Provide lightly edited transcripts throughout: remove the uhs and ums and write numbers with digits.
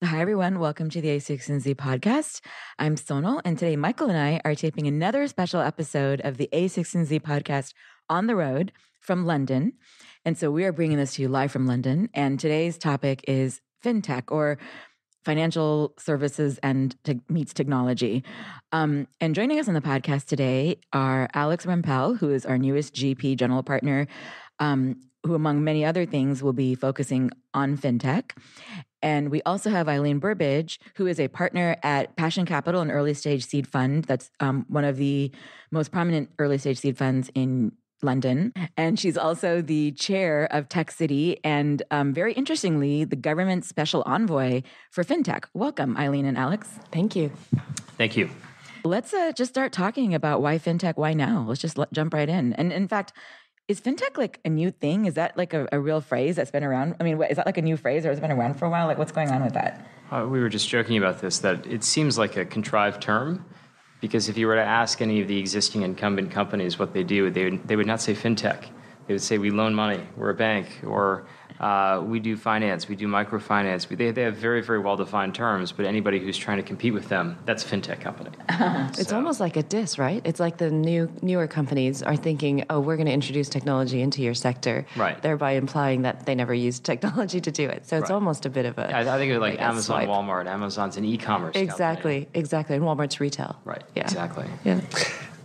Hi, everyone. Welcome to the a16z podcast. I'm Sonal, and today Michael and I are taping another special episode of the a16z podcast on the road from London. And so we are bringing this to you live from London. And today's topic is Fintech, or financial services and meets technology. And joining us on the podcast today are Alex Rampell, who is our newest GP general partner, who, among many other things, will be focusing on Fintech. And we also have Eileen Burbidge, who is a partner at Passion Capital, an early stage seed fund. That's one of the most prominent early stage seed funds in London. And she's also the chair of Tech City and, very interestingly, the government special envoy for Fintech. Welcome, Eileen and Alex. Thank you. Thank you. Let's just start talking about why Fintech, why now? Let's just jump right in. And in fact, is Fintech like a new thing? Is that like a real phrase that's been around? I mean, is that like a new phrase or has it been around for a while? Like, what's going on with that? We were just joking about this, that it seems like a contrived term, because if you were to ask any of the existing incumbent companies what they do, they would not say Fintech. They would say, we loan money, we're a bank, or we do finance, we do microfinance. They have very, very well-defined terms, but anybody who's trying to compete with them, that's a Fintech company. It's almost like a diss, right? It's like the newer companies are thinking, oh, we're going to introduce technology into your sector, right, thereby implying that they never used technology to do it. So it's almost a bit of a... I think of like Amazon, Walmart. Amazon's an e-commerce company. Exactly. And Walmart's retail. Right, yeah. Exactly. Yeah.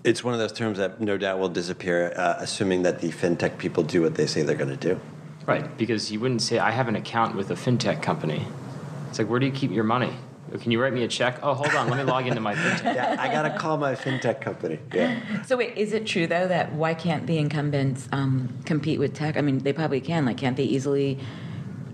It's one of those terms that no doubt will disappear, assuming that the fintech people do what they say they're going to do. Right, because you wouldn't say, I have an account with a fintech company. It's like, where do you keep your money? Can you write me a check? Oh, hold on, let me log into my fintech. Yeah, I got to call my fintech company. Yeah. So wait, is it true, though, that why can't the incumbents compete with tech? I mean, they probably can. Like, can't they easily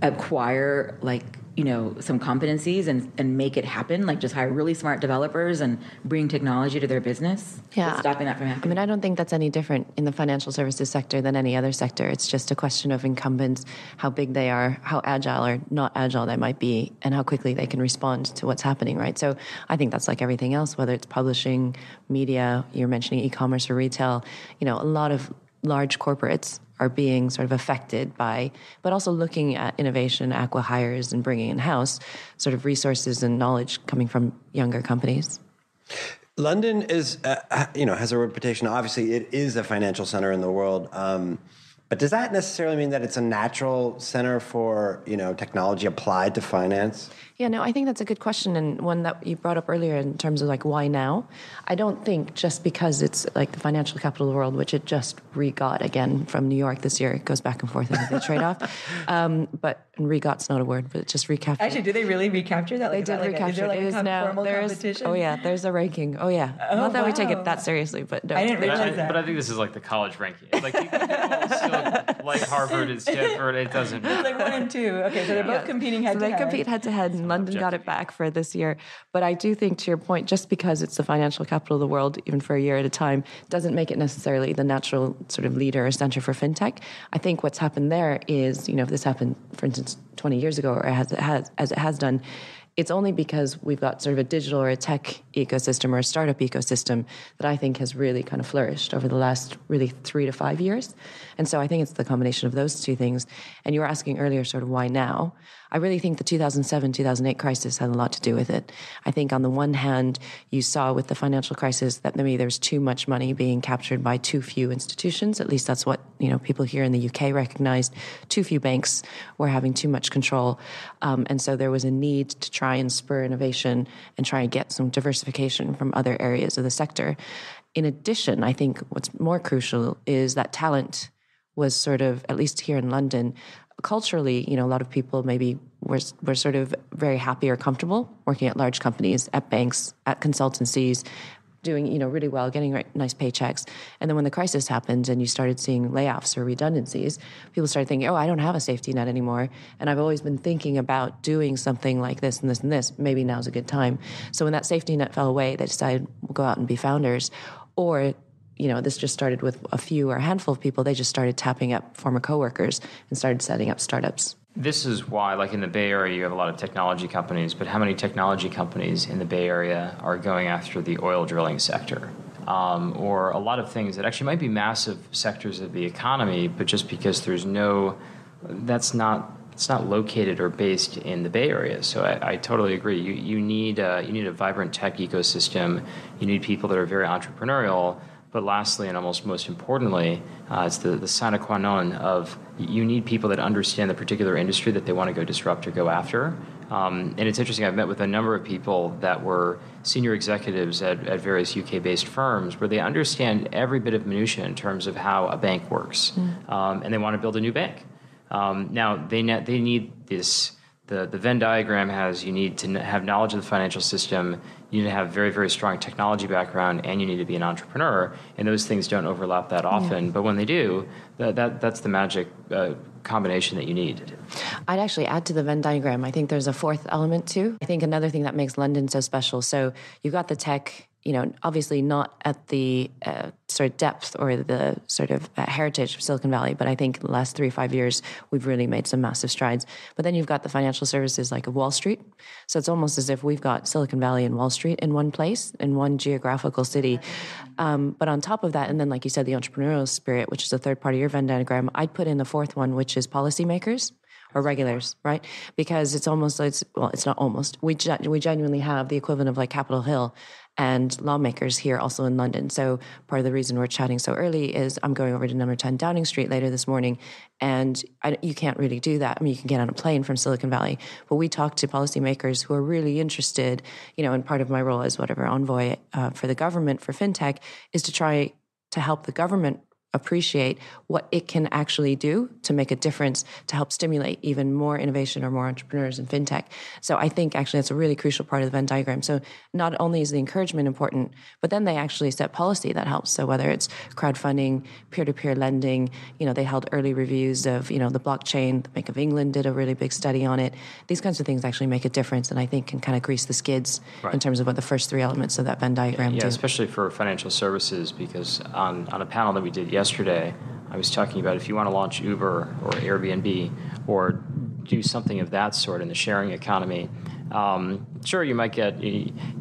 acquire, like, some competencies and make it happen, like just hire really smart developers and bring technology to their business? Yeah. What's stopping that from happening? I mean, I don't think that's any different in the financial services sector than any other sector. It's just a question of incumbents, how big they are, how agile or not agile they might be, and how quickly they can respond to what's happening, right? So I think that's like everything else, whether it's publishing, media, you're mentioning e-commerce or retail, a lot of large corporates are being sort of affected by, but also looking at innovation, acqui-hires, and bringing in-house sort of resources and knowledge coming from younger companies. London is, has a reputation. Obviously, it is a financial center in the world. But does that necessarily mean that it's a natural center for, technology applied to finance? Yeah, no, I think that's a good question, and one that you brought up earlier in terms of like why now. I don't think just because it's like the financial capital of the world, which it just re-got again from New York this year. It goes back and forth in the trade-off. But re-got's not a word, but just recapture. Actually, do they really recapture that? They did recapture it. It is now. Competition? Oh yeah, there's a ranking. Oh yeah. Not that we take it that seriously, but no. I didn't realize that. But I think this is like the college ranking. Like people still like Harvard and Stanford. It doesn't matter. It's like 1 and 2. Okay, so they're both competing head to head. So they compete head to head, and London got it back for this year. But I do think, to your point, just because it's the financial capital of the world, even for a year at a time, doesn't make it necessarily the natural sort of leader or center for fintech. I think what's happened there is, if this happened, for instance, 20 years ago, or as it has done, it's only because we've got sort of a digital or a tech ecosystem or a startup ecosystem that I think has really kind of flourished over the last really 3 to 5 years. And so I think it's the combination of those two things. And you were asking earlier sort of why now. I really think the 2007, 2008 crisis had a lot to do with it. I think on the one hand, you saw with the financial crisis that maybe there's too much money being captured by too few institutions. At least that's what, people here in the UK recognized. Too few banks were having too much control. And so there was a need to try and spur innovation and try and get some diversification from other areas of the sector. In addition, I think what's more crucial is that talent was sort of, at least here in London, culturally, a lot of people maybe were sort of very happy or comfortable working at large companies, at banks, at consultancies, doing, really well, getting nice paychecks. And then when the crisis happened and you started seeing layoffs or redundancies, people started thinking, oh, I don't have a safety net anymore. And I've always been thinking about doing something like this and this and this. Maybe now's a good time. So when that safety net fell away, they decided we'll go out and be founders. Or this just started with a few or a handful of people. They just started tapping up former coworkers and started setting up startups. This is why, like in the Bay Area, you have a lot of technology companies, but how many technology companies in the Bay Area are going after the oil drilling sector? Or a lot of things that actually might be massive sectors of the economy, but just because that's not it's not located or based in the Bay Area. So I totally agree. You need a vibrant tech ecosystem. You need people that are very entrepreneurial. But lastly, and almost most importantly, it's the sine qua non of you need people that understand the particular industry that they want to go disrupt or go after. And it's interesting, I've met with a number of people that were senior executives at various UK-based firms where they understand every bit of minutia in terms of how a bank works. And they want to build a new bank. Now, they need this. The Venn diagram has you need to have knowledge of the financial system, you need to have very, very strong technology background, and you need to be an entrepreneur. And those things don't overlap that often. But when they do, that's the magic combination that you need. I'd actually add to the Venn diagram. I think there's a fourth element too. I think another thing that makes London so special. So you've got the tech, obviously not at the sort of depth or the sort of heritage of Silicon Valley, but I think the last 3 or 5 years, we've really made some massive strides. But then you've got the financial services like of Wall Street. So it's almost as if we've got Silicon Valley and Wall Street in one place, in one geographical city. But on top of that, and then like you said, the entrepreneurial spirit, which is the third part of your Venn diagram, I'd put in the fourth one, which is policymakers. Or regulators, right? Because it's not almost. We genuinely have the equivalent of like Capitol Hill and lawmakers here also in London. So part of the reason we're chatting so early is I'm going over to number 10 Downing Street later this morning, and you can't really do that. I mean, you can get on a plane from Silicon Valley, but we talk to policymakers who are really interested, and part of my role as whatever envoy for the government for fintech is to try to help the government appreciate what it can actually do to make a difference to help stimulate even more innovation or more entrepreneurs in fintech. So I think actually that's a really crucial part of the Venn diagram. So not only is the encouragement important, but then they actually set policy that helps. So whether it's crowdfunding, peer-to-peer lending, they held early reviews of, the blockchain. The Bank of England did a really big study on it. These kinds of things actually make a difference and I think can kind of grease the skids in terms of what the first three elements of that Venn diagram do. Especially for financial services, because on a panel that we did yesterday, I was talking about if you want to launch Uber or Airbnb or do something of that sort in the sharing economy, sure, you might get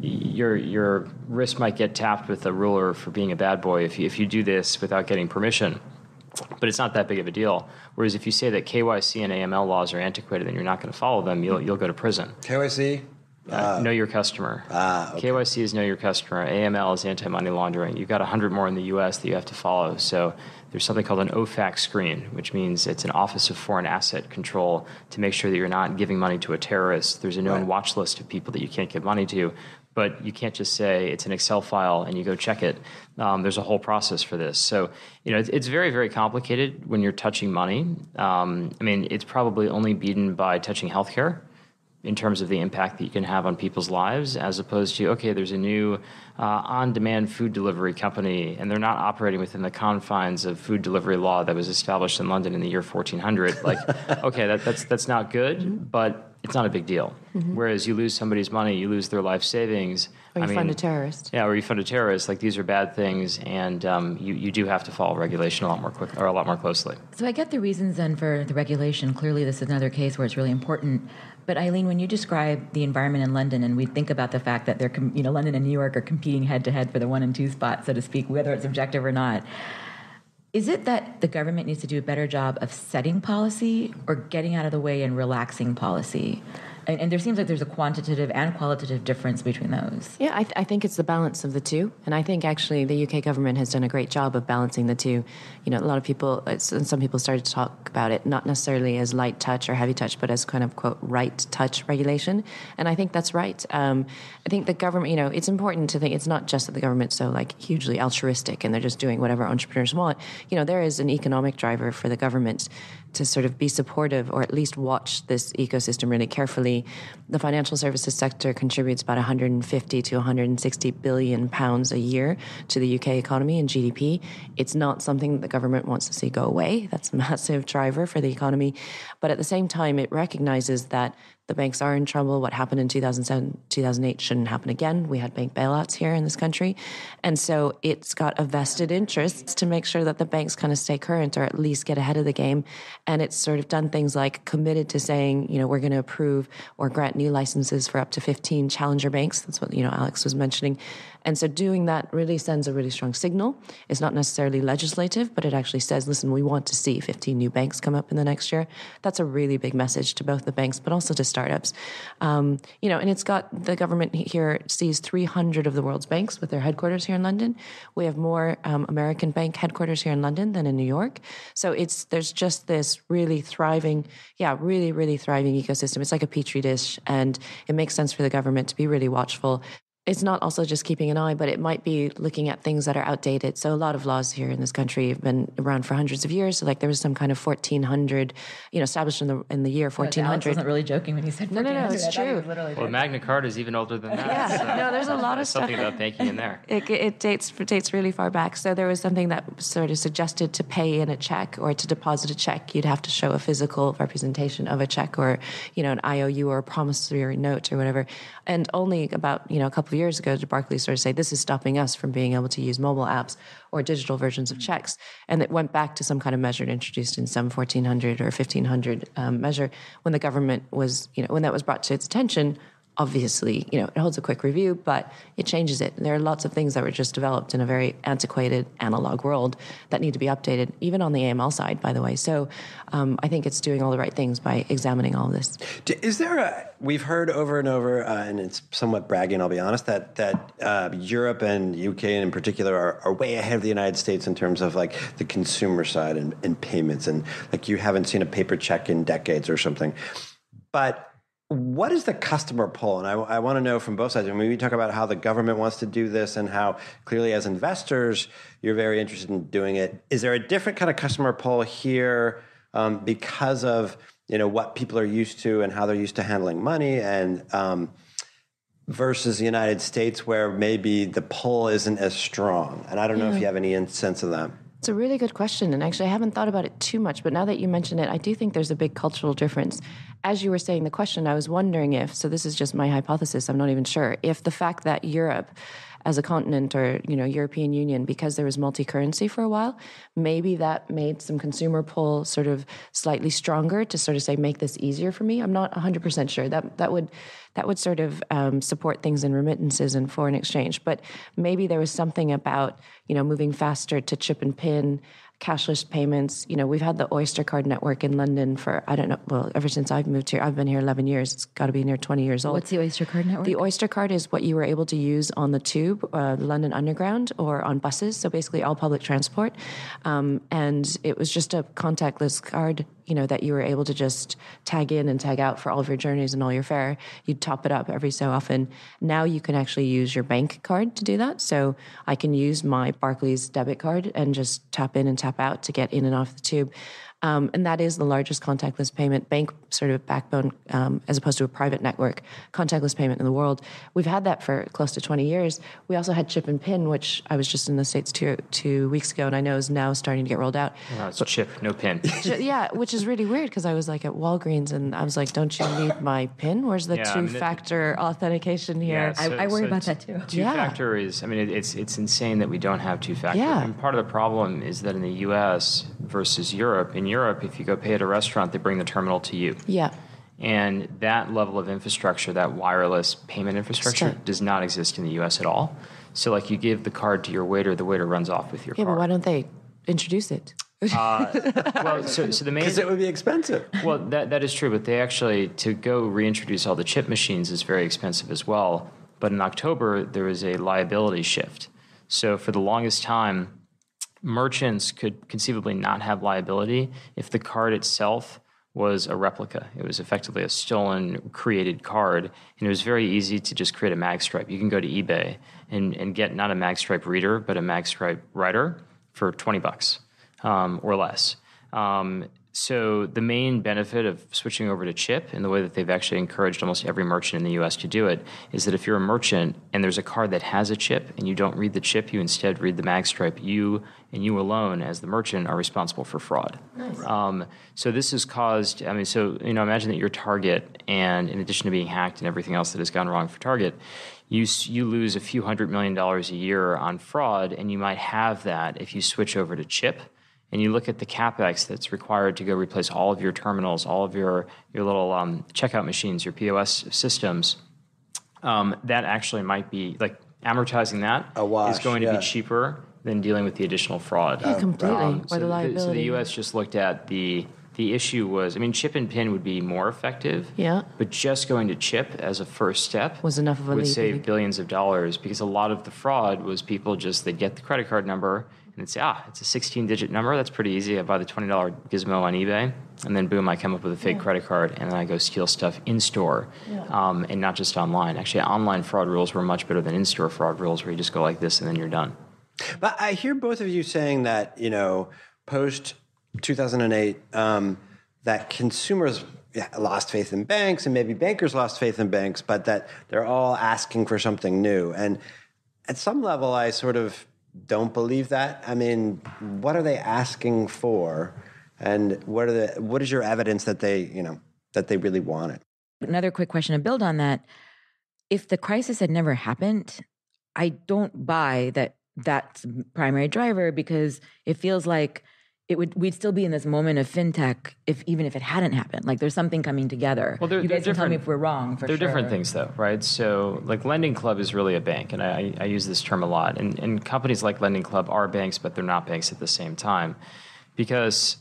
your wrist might get tapped with a ruler for being a bad boy if you do this without getting permission. But it's not that big of a deal. Whereas if you say that KYC and AML laws are antiquated and you're not going to follow them, you'll go to prison. KYC? Know your customer. Okay. KYC is know your customer. AML is anti-money laundering. You've got 100 more in the U.S. that you have to follow. So there's something called an OFAC screen, which means it's an Office of Foreign Asset Control to make sure that you're not giving money to a terrorist. There's a known watch list of people that you can't give money to. But you can't just say it's an Excel file and you go check it. There's a whole process for this. So, it's very, very complicated when you're touching money. It's probably only beaten by touching healthcare in terms of the impact that you can have on people's lives, as opposed to, okay, there's a new on-demand food delivery company, and they're not operating within the confines of food delivery law that was established in London in the year 1400. Like, okay, that's not good, but it's not a big deal. Mm-hmm. Whereas you lose somebody's money, you lose their life savings. Or you fund a terrorist. Yeah, or you fund a terrorist. Like, these are bad things, and you do have to follow regulation a lot more closely. So I get the reasons then for the regulation. Clearly, this is another case where it's really important. But Eileen, when you describe the environment in London, and we think about the fact that London and New York are competing head to head for the 1 and 2 spot, so to speak, whether it's objective or not, is it that the government needs to do a better job of setting policy or getting out of the way and relaxing policy? And there seems like there's a quantitative and qualitative difference between those. Yeah, I think it's the balance of the two. And I think actually the UK government has done a great job of balancing the two. A lot of people, and some people started to talk about it, not necessarily as light touch or heavy touch, but as kind of, quote, right touch regulation. And I think that's right. I think the government, it's important to think it's not just that the government's so hugely altruistic and they're just doing whatever entrepreneurs want. There is an economic driver for the government to sort of be supportive or at least watch this ecosystem really carefully. The financial services sector contributes about 150 to 160 billion pounds a year to the UK economy and GDP. It's not something that the government wants to see go away. That's a massive driver for the economy. But at the same time, it recognizes that The banks are in trouble. What happened in 2007, 2008 shouldn't happen again. We had bank bailouts here in this country. And so it's got a vested interest to make sure that the banks kind of stay current or at least get ahead of the game. And it's sort of done things like committed to saying, we're going to approve or grant new licenses for up to 15 challenger banks. That's what, Alex was mentioning. And so doing that really sends a really strong signal. It's not necessarily legislative, but it actually says, listen, we want to see 15 new banks come up in the next year. That's a really big message to both the banks, but also to startups. And it's got the government here sees 300 of the world's banks with their headquarters here in London. We have more American bank headquarters here in London than in New York. So there's just this really thriving, really, really thriving ecosystem. It's like a petri dish, and it makes sense for the government to be really watchful. It's not also just keeping an eye, but it might be looking at things that are outdated. So a lot of laws here in this country have been around for hundreds of years. So like there was some kind of 1400, established in the year 1400. Alex wasn't really joking when he said 1400. No, it's true. Well, Magna Carta is even older than that. Yeah, no, there's a lot of stuff. Something about banking in there. It dates really far back. So there was something that sort of suggested to pay in a check or to deposit a check, you'd have to show a physical representation of a check or, an IOU or a promissory note or whatever. And only about, a couple of years ago, Barclays sort of say, this is stopping us from being able to use mobile apps or digital versions of checks. And it went back to some kind of measure introduced in some 1400 or 1500 measure when the government was, when that was brought to its attention. Obviously, it holds a quick review, but it changes it. There are lots of things that were just developed in a very antiquated analog world that need to be updated, even on the AML side, by the way. So I think it's doing all the right things by examining all of this. Is there we've heard over and over, and it's somewhat bragging, I'll be honest, that Europe and UK in particular are way ahead of the United States in terms of like the consumer side and payments. And like you haven't seen a paper check in decades or something. But what is the customer pull? And I want to know from both sides. I mean, we talk about how the government wants to do this and how clearly as investors, you're very interested in doing it. Is there a different kind of customer pull here because of, what people are used to and how they're used to handling money and versus the United States where maybe the pull isn't as strong? And I don't know if you have any sense of that. It's a really good question. And actually, I haven't thought about it too much. But now that you mention it, I do think there's a big cultural difference. As you were saying the question, I was wondering if, so this is just my hypothesis, I'm not even sure, if the fact that Europe as a continent or, European Union, because there was multi-currency for a while, maybe that made some consumer pull sort of slightly stronger to sort of say, make this easier for me. I'm not 100% sure. That would sort of support things in remittances and foreign exchange. But maybe there was something about, moving faster to chip and pin, cashless payments. We've had the Oyster card network in London for, I don't know, well, ever since I've moved here. I've been here 11 years. It's got to be near 20 years old. What's the Oyster card network? The Oyster card is what you were able to use on the tube, London Underground, or on buses, so basically all public transport. And it was just a contactless card, that you were able to just tag in and tag out for all of your journeys and all your fare. You'd top it up every so often. Now you can actually use your bank card to do that. So I can use my Barclays debit card and just tap in and tap out to get in and off the tube. And that is the largest contactless payment bank sort of backbone, as opposed to a private network, contactless payment in the world. We've had that for close to 20 years. We also had chip and pin, which I was just in the States two weeks ago, and I know is now starting to get rolled out. No, it's chip, no pin. Yeah, which is really weird because I was like at Walgreens and I was like, don't you need my pin? Where's the two-factor authentication here? Yeah, I worry about that too. Two-factor is, it's insane that we don't have two-factor. Yeah. And part of the problem is that in the U.S. versus Europe, in Europe, if you go pay at a restaurant, they bring the terminal to you. Yeah. And that level of infrastructure, that wireless payment infrastructure, does not exist in the U.S. at all. So, like, you give the card to your waiter, the waiter runs off with your card. Yeah, but why don't they introduce it? Well, so the main... Because it would be expensive. Well, that is true, but they actually, to go reintroduce all the chip machines is very expensive as well. But in October, there was a liability shift. So for the longest time, merchants could conceivably not have liability if the card itself was a replica. It was effectively a stolen, created card, and it was very easy to just create a magstripe. You can go to eBay and get not a magstripe reader, but a magstripe writer for $20 or less. So the main benefit of switching over to chip, and the way that they've actually encouraged almost every merchant in the US to do it, is that if you're a merchant and there's a card that has a chip and you don't read the chip, you instead read the mag stripe, you and you alone as the merchant are responsible for fraud. Nice. So this has caused, imagine that you're Target, and in addition to being hacked and everything else that has gone wrong for Target, you lose a few $100 million a year on fraud, and you might have that if you switch over to chip. And you look at the CapEx that's required to go replace all of your terminals, all of your little checkout machines, your POS systems, that actually might be, like, amortizing that is going to be cheaper than dealing with the additional fraud. Yeah, completely. Or the liability. So the U.S. just looked at the issue was, chip and PIN would be more effective. Yeah. But just going to chip as a first step was enough of a would leap, save billions of dollars, because a lot of the fraud was people they'd get the credit card number and they'd say, it's a 16-digit number. That's pretty easy. I buy the $20 gizmo on eBay, and then boom, I come up with a fake credit card, and then I go steal stuff in store, and not just online. Actually, online fraud rules were much better than in-store fraud rules, where you just go like this and then you're done. But I hear both of you saying that, post 2008, that consumers lost faith in banks, and maybe bankers lost faith in banks, but that they're all asking for something new. And at some level, I sort of don't believe that. What are they asking for, and what is your evidence that they really want it? Another quick question to build on that: if the crisis had never happened, I don't buy that that's the primary driver, because it feels like we'd still be in this moment of fintech even if it hadn't happened. Like, there's something coming together. Well, you guys can tell me if we're wrong. They're different things, though, right? So, like, Lending Club is really a bank, and I use this term a lot. And companies like Lending Club are banks, but they're not banks at the same time, because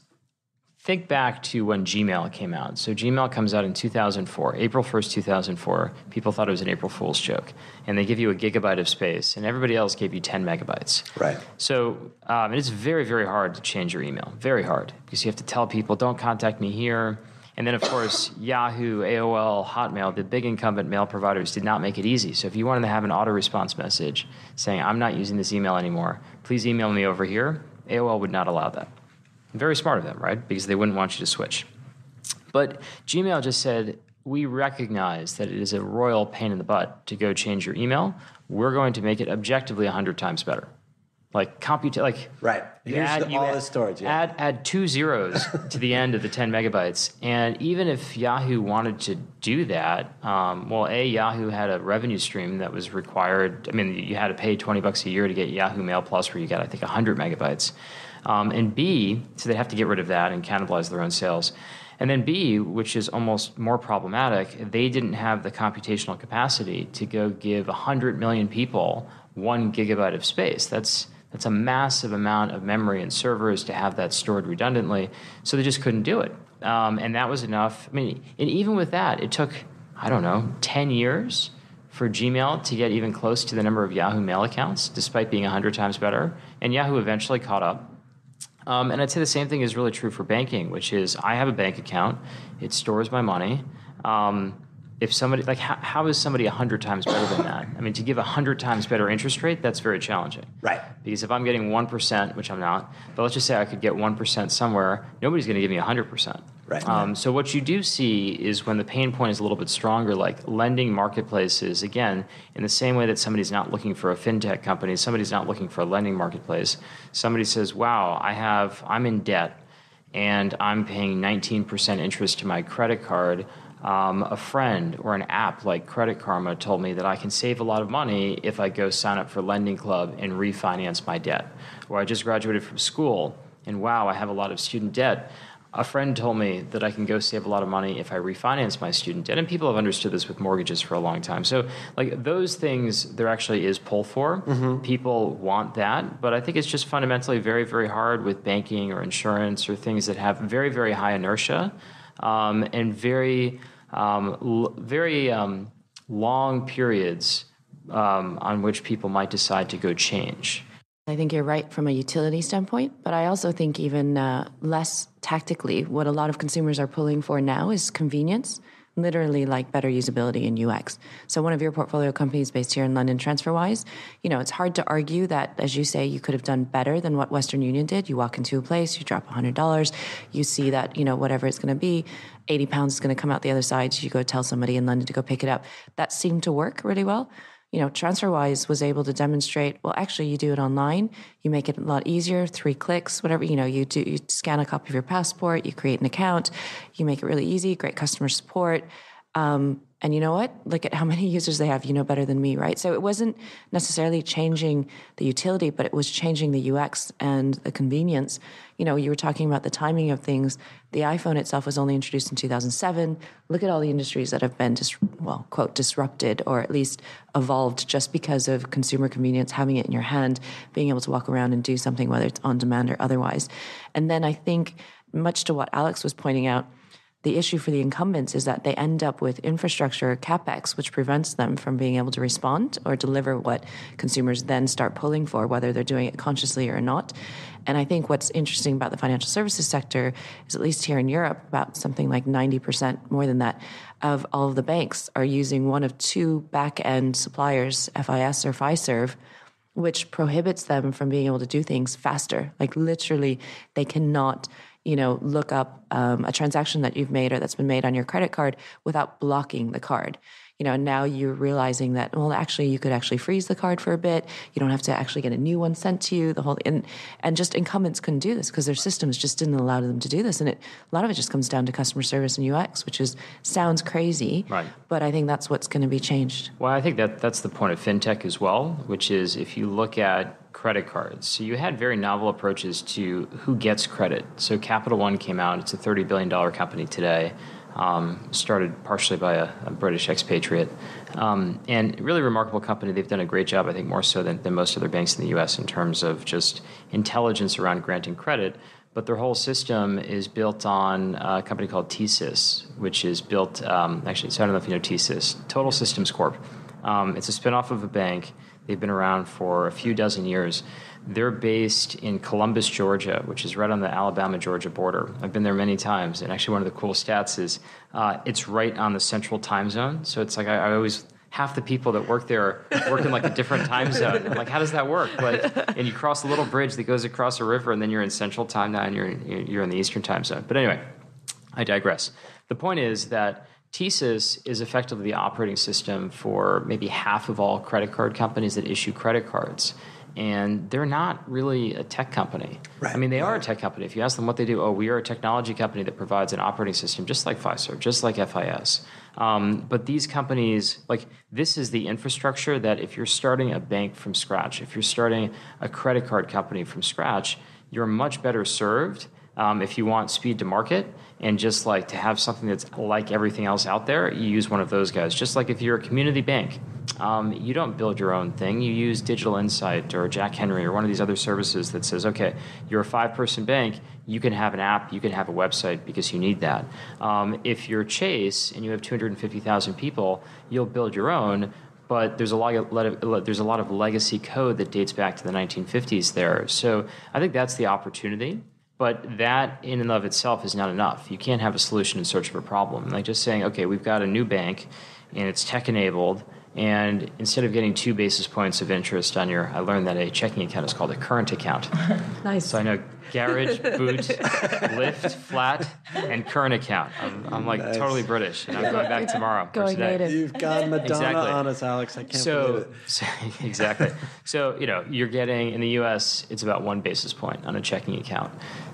think back to when Gmail came out. So Gmail comes out in 2004, April 1st, 2004. People thought it was an April Fool's joke. And they give you a gigabyte of space, and everybody else gave you 10 megabytes. Right. So it's very, very hard to change your email. Very hard. Because you have to tell people, don't contact me here. And then, of course, Yahoo, AOL, Hotmail, the big incumbent mail providers did not make it easy. So if you wanted to have an auto-response message saying, I'm not using this email anymore, please email me over here, AOL would not allow that. Very smart of them, right? Because they wouldn't want you to switch. But Gmail just said, we recognize that it is a royal pain in the butt to go change your email. We're going to make it objectively 100 times better. Like, right. All the storage. Yeah. Add 2 zeros to the end of the 10 megabytes. And even if Yahoo wanted to do that, Yahoo had a revenue stream that was required. You had to pay $20 a year to get Yahoo Mail Plus, where you got, I think, 100 megabytes. And B, so they have to get rid of that and cannibalize their own sales. And then B, which is almost more problematic, they didn't have the computational capacity to go give 100 million people 1 gigabyte of space. That's a massive amount of memory and servers to have that stored redundantly. So they just couldn't do it. And that was enough. And even with that, it took, 10 years for Gmail to get even close to the number of Yahoo Mail accounts, despite being 100 times better. And Yahoo eventually caught up. And I'd say the same thing is really true for banking, which is I have a bank account. It stores my money. If somebody, how is somebody 100 times better than that? To give 100 times better interest rate, that's very challenging. Right. Because if I'm getting 1%, which I'm not, but let's just say I could get 1% somewhere, nobody's going to give me 100%. Right. So what you do see is when the pain point is a little bit stronger, like lending marketplaces, again, in the same way that somebody's not looking for a fintech company, somebody's not looking for a lending marketplace, somebody says, wow, I'm in debt and I'm paying 19% interest to my credit card. A friend or an app like Credit Karma told me that I can save a lot of money if I go sign up for Lending Club and refinance my debt. Or I just graduated from school and wow, I have a lot of student debt. A friend told me that I can go save a lot of money if I refinance my student debt. And people have understood this with mortgages for a long time. So those things, there actually is pull for. Mm-hmm. People want that. But I think it's just fundamentally very, very hard with banking or insurance or things that have very, very high inertia and very long periods on which people might decide to go change. I think you're right from a utility standpoint, but I also think even less tactically, what a lot of consumers are pulling for now is convenience. literally like better usability in UX. So one of your portfolio companies based here in London, TransferWise, it's hard to argue that, as you say, you could have done better than what Western Union did. You walk into a place, you drop $100, you see that, whatever it's going to be, £80 is going to come out the other side. So you go tell somebody in London to go pick it up. That seemed to work really well. TransferWise was able to demonstrate, well, actually, you do it online. You make it a lot easier, 3 clicks, whatever, you scan a copy of your passport, you create an account, you make it really easy, great customer support. And you know what? Look at how many users they have. You know better than me, right? So it wasn't necessarily changing the utility, but it was changing the UX and the convenience. You were talking about the timing of things. The iPhone itself was only introduced in 2007. Look at all the industries that have been, quote, disrupted or at least evolved just because of consumer convenience, having it in your hand, being able to walk around and do something, whether it's on demand or otherwise. And then I think, much to what Alex was pointing out, the issue for the incumbents is that they end up with infrastructure capex, which prevents them from being able to respond or deliver what consumers then start pulling for, whether they're doing it consciously or not. And I think what's interesting about the financial services sector is, at least here in Europe, about something like 90%, more than that, of all of the banks are using one of 2 back-end suppliers, FIS or Fiserv, which prohibits them from being able to do things faster. Like literally, they cannot look up a transaction that you've made or that's been made on your credit card without blocking the card. And now you're realizing that, well, actually, you could actually freeze the card for a bit. You don't have to actually get a new one sent to you. And just incumbents couldn't do this because their systems just didn't allow them to do this. And a lot of it just comes down to customer service and UX, which sounds crazy, right? But I think that's what's going to be changed. Well, I think that's the point of fintech as well, which is if you look at credit cards. So you had very novel approaches to who gets credit. So Capital One came out. It's a $30 billion company today. Started partially by a British expatriate. And really remarkable company. They've done a great job, I think, more so than most other banks in the U.S. in terms of just intelligence around granting credit. But their whole system is built on a company called TSYS, which is built, actually, so I don't know if you know TSYS, Total Systems Corp. It's a spinoff of a bank. They've been around for a few dozen years. They're based in Columbus, Georgia, which is right on the Alabama-Georgia border. I've been there many times, and actually one of the cool stats is it's right on the central time zone. So it's like I always, half the people that work there work in like a different time zone. I'm like, how does that work? And you cross a little bridge that goes across a river, and then you're in central time now, and you're in the eastern time zone. But anyway, I digress. The point is that TSYS is effectively the operating system for maybe half of all credit card companies that issue credit cards. And they're not really a tech company. Right. I mean, they are a tech company. If you ask them what they do, we are a technology company that provides an operating system just like Fiserv, just like FIS. But these companies, this is the infrastructure that if you're starting a bank from scratch, if you're starting a credit card company from scratch, you're much better served if you want speed to market and just to have something that's like everything else out there, you use one of those guys. Just like if you're a community bank, you don't build your own thing. You use Digital Insight or Jack Henry or one of these other services that says, okay, you're a 5-person bank, you can have an app, you can have a website because you need that. If you're Chase and you have 250,000 people, you'll build your own. But there's a lot of legacy code that dates back to the 1950s there. So I think that's the opportunity. But that in and of itself is not enough. You can't have a solution in search of a problem. Like just saying, okay, we've got a new bank and it's tech-enabled, and instead of getting 2 basis points of interest on I learned that a checking account is called a current account. Nice. So I know garage, boot, lift, flat, and current account. I'm nice. Totally British, and I'm going back tomorrow. Going native. You've gone Madonna exactly. on us, Alex. I can't believe it. Exactly. So, you're getting, in the U.S., it's about 1 basis point on a checking account.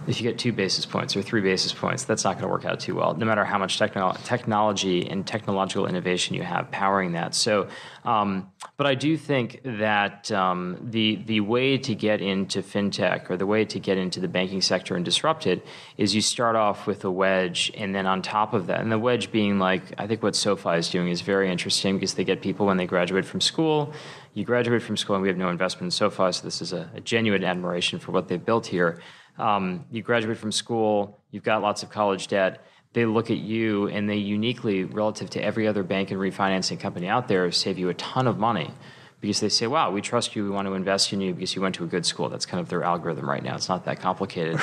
If you get 2 basis points or 3 basis points, that's not going to work out too well, no matter how much technology and technological innovation you have powering that. So, but I do think that the way to get into fintech or the way to get into the banking sector and disrupt it is you start off with a wedge, and then on top of that, and the wedge being I think what SoFi is doing is very interesting because they get people when they graduate from school. You graduate from school, and we have no investment in SoFi, so this is a genuine admiration for what they've built here. You graduate from school, you've got lots of college debt. They look at you and they uniquely, relative to every other bank and refinancing company out there, save you a ton of money because they say, wow, we trust you, we want to invest in you because you went to a good school. That's kind of their algorithm right now. It's not that complicated.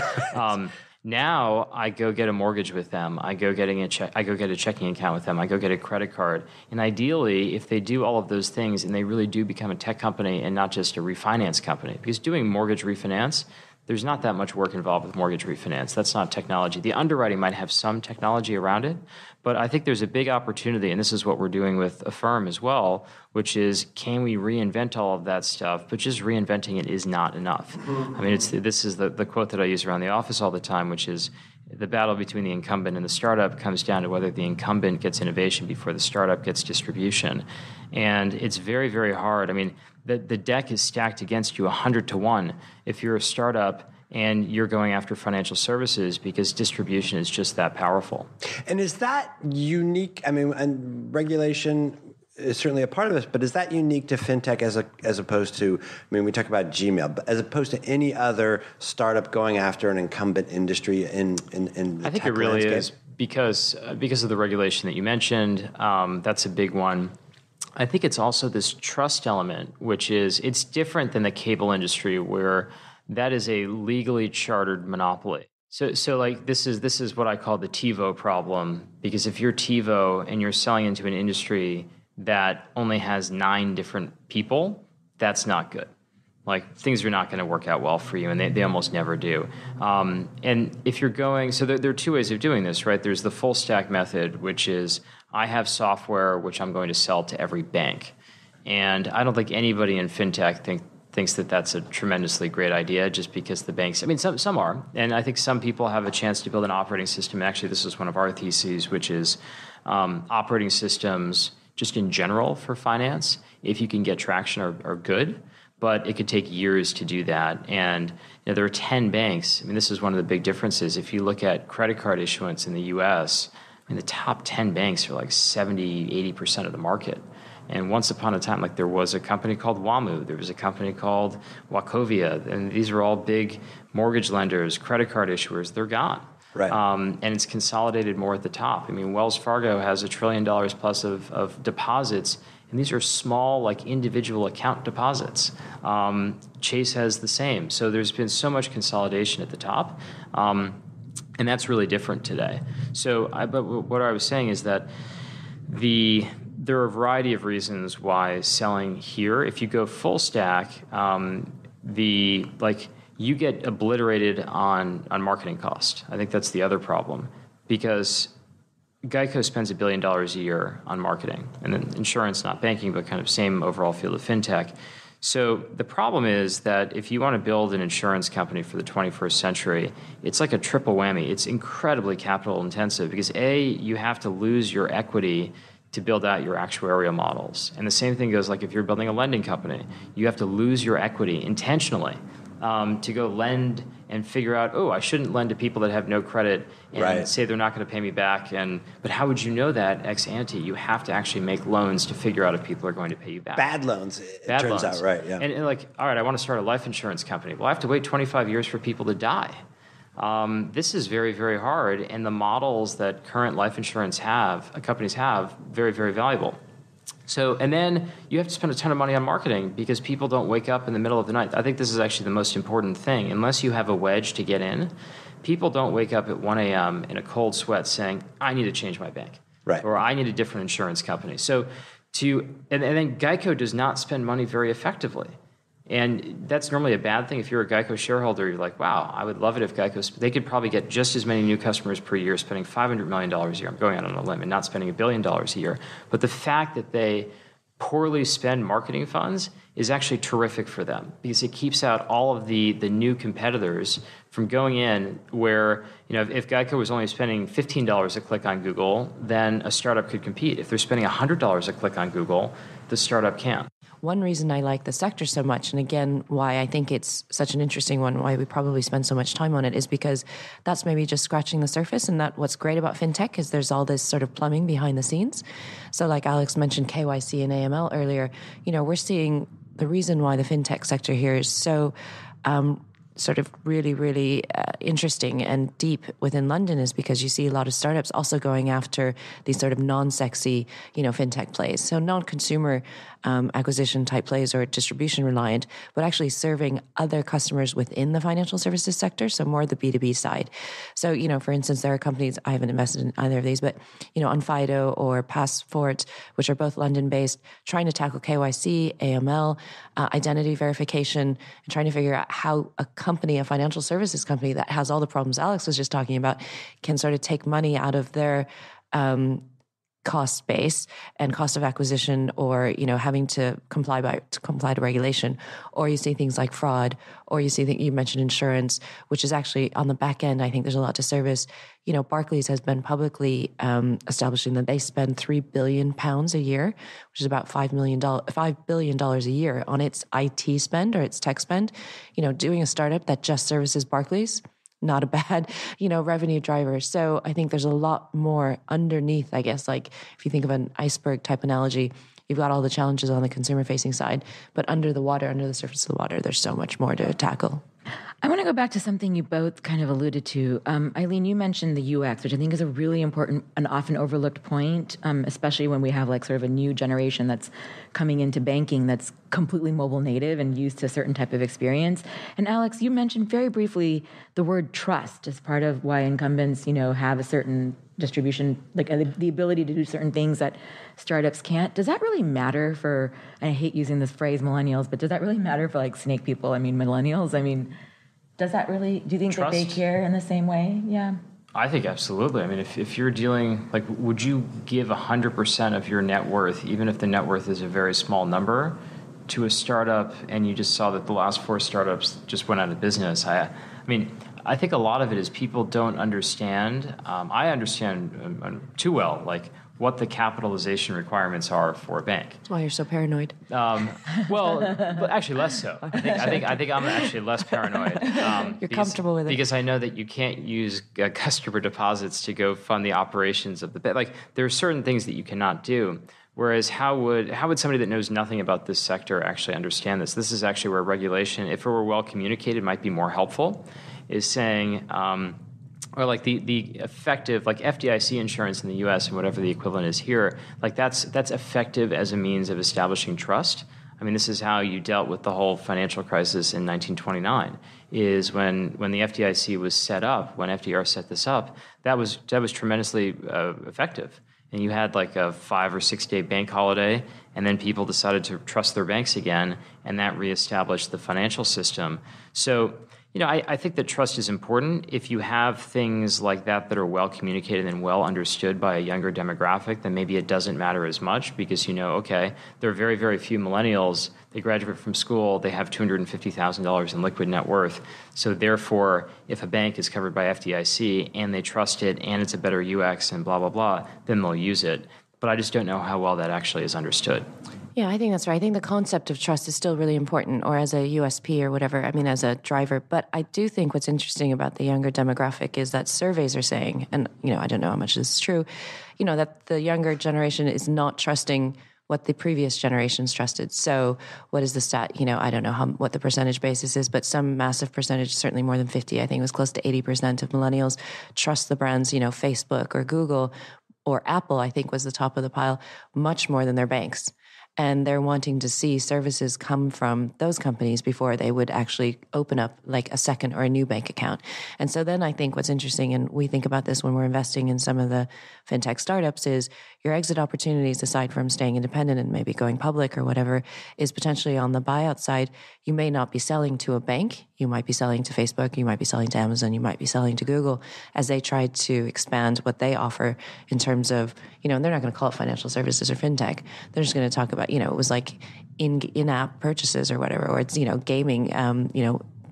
Now I go get a mortgage with them. I go get a checking account with them. I go get a credit card. And ideally, if they do all of those things and they really do become a tech company and not just a refinance company, because doing mortgage refinance, there's not that much work involved with mortgage refinance. That's not technology. The underwriting might have some technology around it, but I think there's a big opportunity, and this is what we're doing with Affirm as well, which is, can we reinvent all of that stuff? But just reinventing it is not enough. I mean, this is the quote that I use around the office all the time, which is, the battle between the incumbent and the startup comes down to whether the incumbent gets innovation before the startup gets distribution. And it's very, very hard. I mean, the deck is stacked against you 100-1 if you're a startup and you're going after financial services, because distribution is just that powerful. And is that unique? I mean, and regulation is certainly a part of this, but is that unique to fintech as opposed to, I mean, we talk about Gmail, but as opposed to any other startup going after an incumbent industry in the I think tech it really landscape? is because of the regulation that you mentioned. That's a big one. I think it's also this trust element, which is, it's different than the cable industry, where that is a legally chartered monopoly. So like this is what I call the Tivo problem, because if you're Tivo and you're selling into an industry that only has 9 different people, that's not good. Like, things are not going to work out well for you, and they almost never do. And if you're going, so there are 2 ways of doing this, right? There's the full stack method, which is, I have software which I'm going to sell to every bank. And I don't think anybody in fintech thinks that that's a tremendously great idea, just because the banks, I mean, some are, and I think some people have a chance to build an operating system. Actually, this is one of our theses, which is operating systems just in general for finance, if you can get traction, are good, but it could take years to do that. And there are 10 banks. I mean, this is one of the big differences. If you look at credit card issuance in the US, I mean, the top 10 banks are like 70, 80% of the market. And once upon a time, like, there was a company called WAMU, there was a company called Wachovia, and these are all big mortgage lenders, credit card issuers. They're gone. Right. And it's consolidated more at the top. I mean, Wells Fargo has $1 trillion plus of deposits, and these are small, like, individual account deposits. Chase has the same. So there's been so much consolidation at the top, and that's really different today. But what I was saying is that there are a variety of reasons why selling here, if you go full stack, you get obliterated on marketing cost. I think that's the other problem, because Geico spends $1 billion a year on marketing, and then insurance, not banking, but kind of same overall field of fintech. So the problem is that if you want to build an insurance company for the 21st century, it's like a triple whammy. It's incredibly capital intensive, because A, you have to lose your equity to build out your actuarial models. And the same thing goes, like, if you're building a lending company, you have to lose your equity intentionally to go lend and figure out, I shouldn't lend to people that have no credit and say they're not going to pay me back. But how would you know that ex ante? You have to actually make loans to figure out if people are going to pay you back. Bad loans, it turns out, right, yeah. And like, all right, I want to start a life insurance company. Well, I have to wait 25 years for people to die. This is very, very hard, and the models that current life insurance companies have, very, very valuable. So, and then you have to spend a ton of money on marketing, because people don't wake up in the middle of the night. I think this is actually the most important thing. Unless you have a wedge to get in, people don't wake up at 1 a.m. in a cold sweat saying, I need to change my bank. Right. Or I need a different insurance company. So and then Geico does not spend money very effectively. And that's normally a bad thing. If you're a Geico shareholder, you're like, wow, I would love it if Geico, they could probably get just as many new customers per year spending $500 million a year. I'm going out on a limb and not spending $1 billion a year. But the fact that they poorly spend marketing funds is actually terrific for them, because it keeps out all of the new competitors from going in, where, if Geico was only spending $15 a click on Google, then a startup could compete. If they're spending $100 a click on Google, the startup can't. One reason I like the sector so much, and again, why I think it's such an interesting one, why we probably spend so much time on it, is because that's maybe just scratching the surface. And that what's great about fintech is there's all this sort of plumbing behind the scenes. So like Alex mentioned KYC and AML earlier, we're seeing the reason why the fintech sector here is so sort of really, really interesting and deep within London is because you see a lot of startups also going after these sort of non-sexy, fintech plays. So non-consumer acquisition type plays or distribution reliant, but actually serving other customers within the financial services sector. So more the B2B side. So, for instance, there are companies, I haven't invested in either of these, but, Unfido or Passport, which are both London-based, trying to tackle KYC, AML, identity verification, and trying to figure out how a financial services company that has all the problems Alex was just talking about, can sort of take money out of their cost base and cost of acquisition, or having to comply to regulation, or you see things like fraud, or you see that you mentioned insurance, which is actually on the back end. I think there's a lot to service. Barclays has been publicly establishing that they spend £3 billion a year, which is about $5 billion a year on its IT spend or its tech spend. Doing a startup that just services Barclays, not a bad, revenue driver. So I think there's a lot more underneath, I guess, like if you think of an iceberg type analogy, you've got all the challenges on the consumer facing side, but under the surface of the water, there's so much more to tackle. I want to go back to something you both kind of alluded to. Eileen, you mentioned the UX, which I think is a really important and often overlooked point, especially when we have like sort of a new generation that's coming into banking that's completely mobile native and used to a certain type of experience. And Alex, you mentioned very briefly the word trust as part of why incumbents, have a certain distribution, like the ability to do certain things that startups can't. Does that really matter for, and I hate using this phrase millennials, but does that really matter for like snake people? Millennials? Does that really, do you think Trust? that they care in the same way? Yeah. I think absolutely. If you're dealing, would you give 100% of your net worth, even if the net worth is a very small number, to a startup, and you just saw that the last 4 startups just went out of business? I think a lot of it is people don't understand. I understand too well, what the capitalization requirements are for a bank. That's why you're so paranoid. But actually less so. I think I'm actually less paranoid. You're comfortable with it. Because I know that you can't use customer deposits to go fund the operations of the bank. There are certain things that you cannot do. Whereas how would somebody that knows nothing about this sector actually understand this? This is actually where regulation, if it were well communicated, might be more helpful, is saying, or the effective, FDIC insurance in the U.S. and whatever the equivalent is here, that's effective as a means of establishing trust. This is how you dealt with the whole financial crisis in 1929, is when the FDIC was set up, when FDR set this up, that was tremendously effective. And you had a 5 or 6 day bank holiday, and then people decided to trust their banks again, and that reestablished the financial system. So, I think that trust is important. If you have things like that are well communicated and well understood by a younger demographic, then maybe it doesn't matter as much, because okay, there are very, very few millennials. They graduate from school, they have $250,000 in liquid net worth. So therefore, if a bank is covered by FDIC and they trust it and it's a better UX and blah, blah, blah, then they'll use it. But I just don't know how well that actually is understood. Yeah, I think that's right. I think the concept of trust is still really important, or as a USP or whatever, as a driver. But I do think what's interesting about the younger demographic is that surveys are saying, and, I don't know how much this is true, that the younger generation is not trusting what the previous generations trusted. So what is the stat? I don't know what the percentage basis is, but some massive percentage, certainly more than 50, I think it was close to 80% of millennials trust the brands, Facebook or Google or Apple, I think was the top of the pile, much more than their banks. And they're wanting to see services come from those companies before they would actually open up a second or a new bank account. And so then I think what's interesting, and we think about this when we're investing in some of the fintech startups, is your exit opportunities, aside from staying independent and maybe going public or whatever, is potentially on the buyout side. You may not be selling to a bank. You might be selling to Facebook. You might be selling to Amazon. You might be selling to Google as they try to expand what they offer in terms of, and they're not going to call it financial services or fintech. They're just going to talk about, it was like in-app purchases or whatever, or it's, gaming,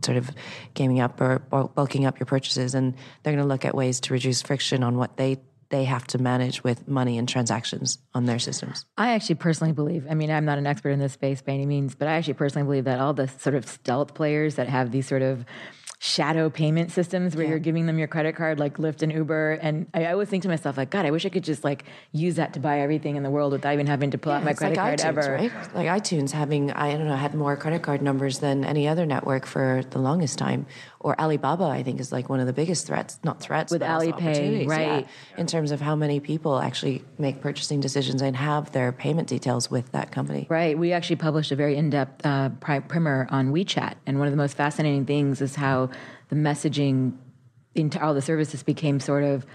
sort of gaming up or bulking up your purchases. And they're going to look at ways to reduce friction on what they have to manage with money and transactions on their systems. I actually personally believe, I'm not an expert in this space by any means, but I actually personally believe that all the sort of stealth players that have these sort of shadow payment systems where you're giving them your credit card, like Lyft and Uber. And I always think to myself, like, God, I wish I could just like use that to buy everything in the world without even having to pull out my credit card iTunes, ever. Right? Like iTunes had more credit card numbers than any other network for the longest time. Or Alibaba, I think, is like one of the biggest threats, not threats, with but also Alipay, opportunities, right? In terms of how many people actually make purchasing decisions and have their payment details with that company. Right. We actually published a very in-depth primer on WeChat. And one of the most fascinating things is how the messaging into all the services became sort of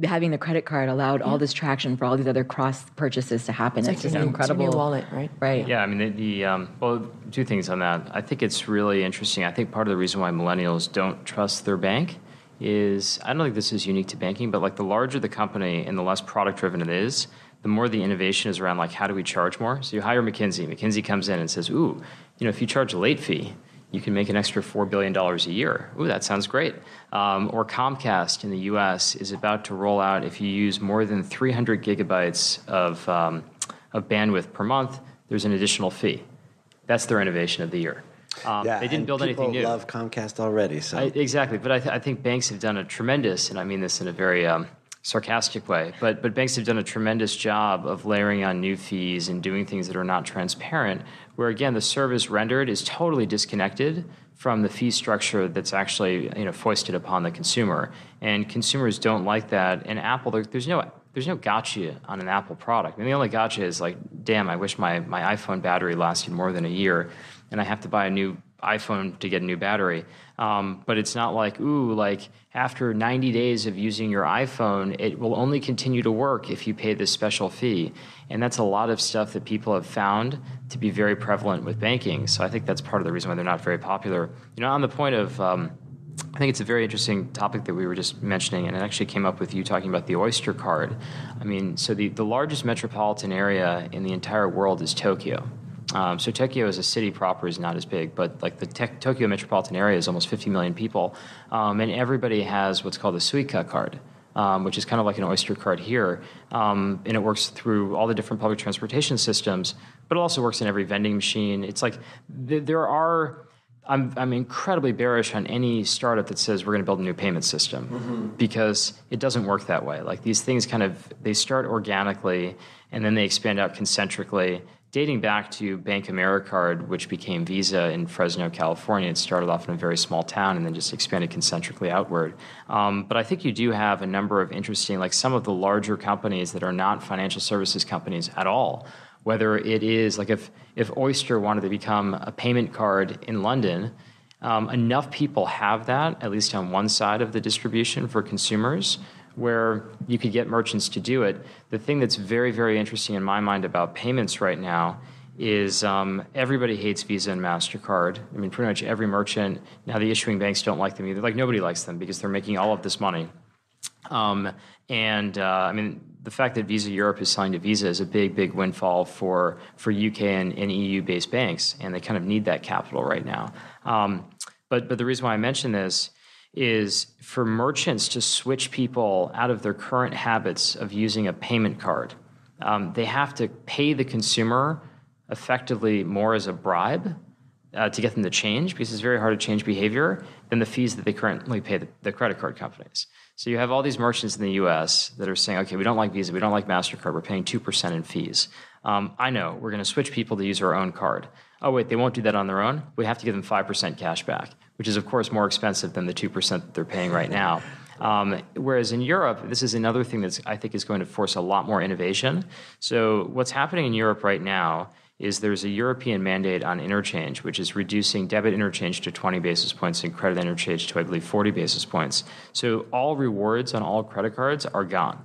having the credit card allowed all this traction for all these other cross purchases to happen. It's just incredible. It's a new wallet, right? Right. Yeah, I mean, well, two things on that. I think it's really interesting. I think part of the reason why millennials don't trust their bank is, I don't think this is unique to banking, but like the larger the company and the less product driven it is, the more the innovation is around like, how do we charge more? So you hire McKinsey. McKinsey comes in and says, ooh, if you charge a late fee, you can make an extra $4 billion a year. Ooh, that sounds great. Or Comcast in the US is about to roll out, if you use more than 300 gigabytes of bandwidth per month, there's an additional fee. That's their innovation of the year. They didn't build anything new. People love Comcast already. So exactly, but I think banks have done a tremendous, and I mean this in a very sarcastic way, but banks have done a tremendous job of layering on new fees and doing things that are not transparent, where again the service rendered is totally disconnected from the fee structure that's actually foisted upon the consumer, and consumers don't like that. And Apple, there's no gotcha on an Apple product. I mean, the only gotcha is like, damn, I wish my iPhone battery lasted more than a year, and I have to buy a new iPhone to get a new battery. But it's not like, ooh, like after 90 days of using your iPhone, it will only continue to work if you pay this special fee. And that's a lot of stuff that people have found to be very prevalent with banking. So I think that's part of the reason why they're not very popular. On the point of, I think it's a very interesting topic that we were just mentioning, and it actually came up with you talking about the Oyster card. I mean, so the largest metropolitan area in the entire world is Tokyo. So Tokyo as a city proper is not as big, but like the Tokyo metropolitan area is almost 50 million people, and everybody has what's called a Suica card, which is kind of like an Oyster card here, and it works through all the different public transportation systems, but it also works in every vending machine. It's like I'm incredibly bearish on any startup that says we're going to build a new payment system, because it doesn't work that way. Like these things they start organically and then they expand out concentrically. Dating back to Bank Americard, which became Visa in Fresno, California, it started off in a very small town and then just expanded concentrically outward. But I think you do have a number of interesting, like some of the larger companies that are not financial services companies at all, whether it is like if Oyster wanted to become a payment card in London, enough people have that, at least on one side of the distribution for consumers, where you could get merchants to do it. The thing that's very, very interesting in my mind about payments right now is everybody hates Visa and MasterCard. I mean, pretty much every merchant, now the issuing banks don't like them either. Like nobody likes them because they're making all of this money. I mean, the fact that Visa Europe is selling to Visa is a big, big windfall for UK and EU-based banks, and they kind of need that capital right now. But the reason why I mention this is for merchants to switch people out of their current habits of using a payment card. They have to pay the consumer effectively more as a bribe to get them to change, because it's very hard to change behavior, than the fees that they currently pay the credit card companies. So you have all these merchants in the US that are saying, okay, we don't like Visa, we don't like MasterCard, we're paying 2% in fees. I know, we're going to switch people to use our own card. Oh, wait, they won't do that on their own? We have to give them 5% cash back, which is, of course, more expensive than the 2% that they're paying right now. Whereas in Europe, this is another thing that I think is going to force a lot more innovation. So what's happening in Europe right now is there's a European mandate on interchange, which is reducing debit interchange to 20 basis points and credit interchange to, I believe, 40 basis points. So all rewards on all credit cards are gone.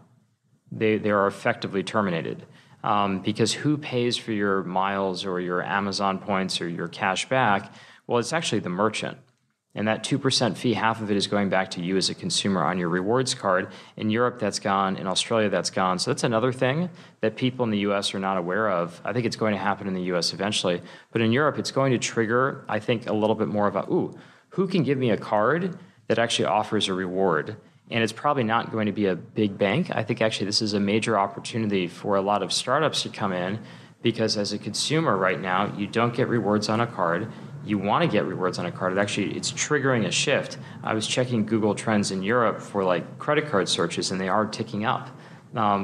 They are effectively terminated. Because who pays for your miles or your Amazon points or your cash back? Well, it's actually the merchant. And that 2% fee, half of it is going back to you as a consumer on your rewards card. In Europe, that's gone. In Australia, that's gone. So that's another thing that people in the U.S. are not aware of. I think it's going to happen in the U.S. eventually. But in Europe, it's going to trigger, I think, a little bit more of a, who can give me a card that actually offers a reward? And it's probably not going to be a big bank. I think actually this is a major opportunity for a lot of startups to come in, because as a consumer right now, you don't get rewards on a card. you want to get rewards on a card. It's triggering a shift. I was checking Google Trends in Europe for like credit card searches, and they are ticking up,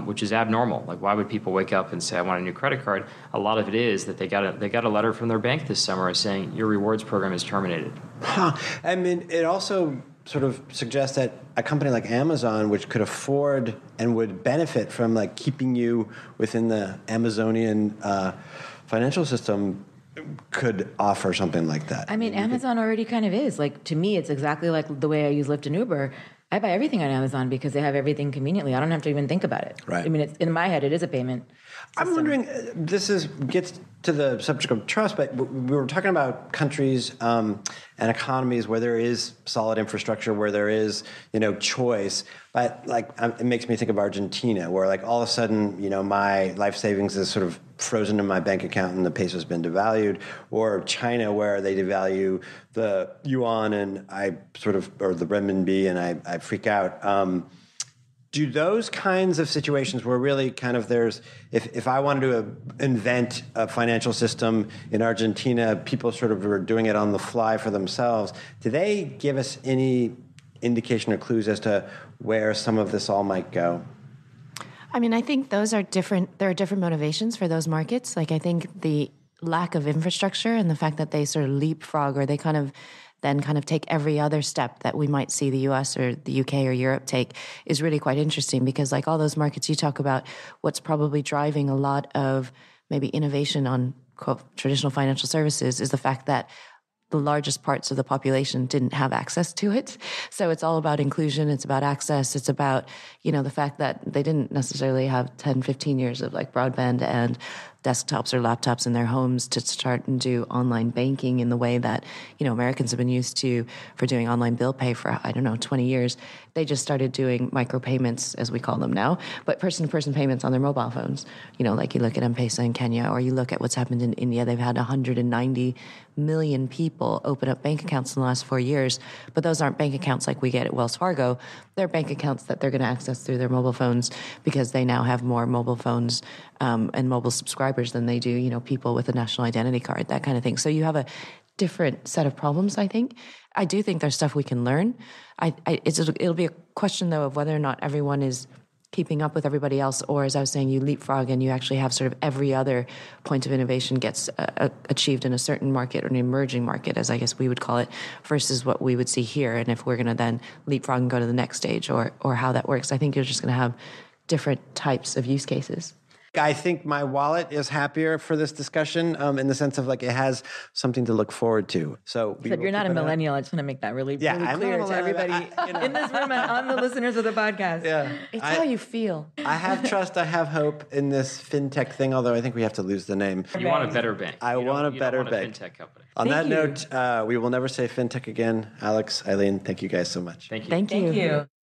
which is abnormal. Like, why would people wake up and say, I want a new credit card? A lot of it is that they got a letter from their bank this summer saying your rewards program is terminated. I mean, it also sort of suggests that a company like Amazon, which could afford and would benefit from like keeping you within the Amazonian financial system, could offer something like that. I mean, Amazon already kind of is. Like, to me, it's exactly like the way I use Lyft and Uber. I buy everything on Amazon because they have everything conveniently. I don't have to even think about it. Right. I mean, it's, in my head, it is a payment system. I'm wondering, gets to the subject of trust, but we were talking about countries and economies where there is solid infrastructure, where there is, choice. But like, it makes me think of Argentina, where like all of a sudden, my life savings is sort of frozen in my bank account and the peso's been devalued, or China, where they devalue the yuan and or the renminbi, and I freak out. Do those kinds of situations where really kind of if I wanted to invent a financial system in Argentina, people sort of were doing it on the fly for themselves, do they give us any indication or clues as to where some of this all might go? I mean, I think those are different. There are different motivations for those markets. Like, I think the lack of infrastructure and the fact that they sort of leapfrog, or they kind of take every other step that we might see the US or the UK or Europe take, is really quite interesting, because like all those markets you talk about, what's probably driving a lot of maybe innovation on traditional financial services is the fact that the largest parts of the population didn't have access to it. So it's all about inclusion. It's about access. It's about, the fact that they didn't necessarily have 10, 15 years of like broadband and desktops or laptops in their homes to start and do online banking in the way that, Americans have been used to for doing online bill pay for, 20 years. They just started doing micropayments, as we call them now, but person-to-person payments on their mobile phones. Like you look at M-Pesa in Kenya, or you look at what's happened in India. They've had 190 million people open up bank accounts in the last 4 years, but those aren't bank accounts like we get at Wells Fargo. They're bank accounts that they're going to access through their mobile phones, because they now have more mobile phones and mobile subscribers than they do, people with a national identity card, that kind of thing. So you have a different set of problems, I think. I do think there's stuff we can learn. It'll be a question, though, of whether or not everyone is keeping up with everybody else, or, as I was saying, you leapfrog and you actually have sort of every other point of innovation gets achieved in a certain market, or an emerging market, as I guess we would call it, versus what we would see here. And if we're going to then leapfrog and go to the next stage, or how that works, I think you're just going to have different types of use cases. I think my wallet is happier for this discussion in the sense of like it has something to look forward to. So you're not a millennial. I just want to make that really clear to everybody in this room and on the listeners of the podcast. Yeah. It's how you feel. I have trust. I have hope in this fintech thing, although I think we have to lose the name. You want a better bank. I want a better bank. Fintech company. On that note, we will never say fintech again. Alex, Eileen, thank you guys so much. Thank you. Thank you.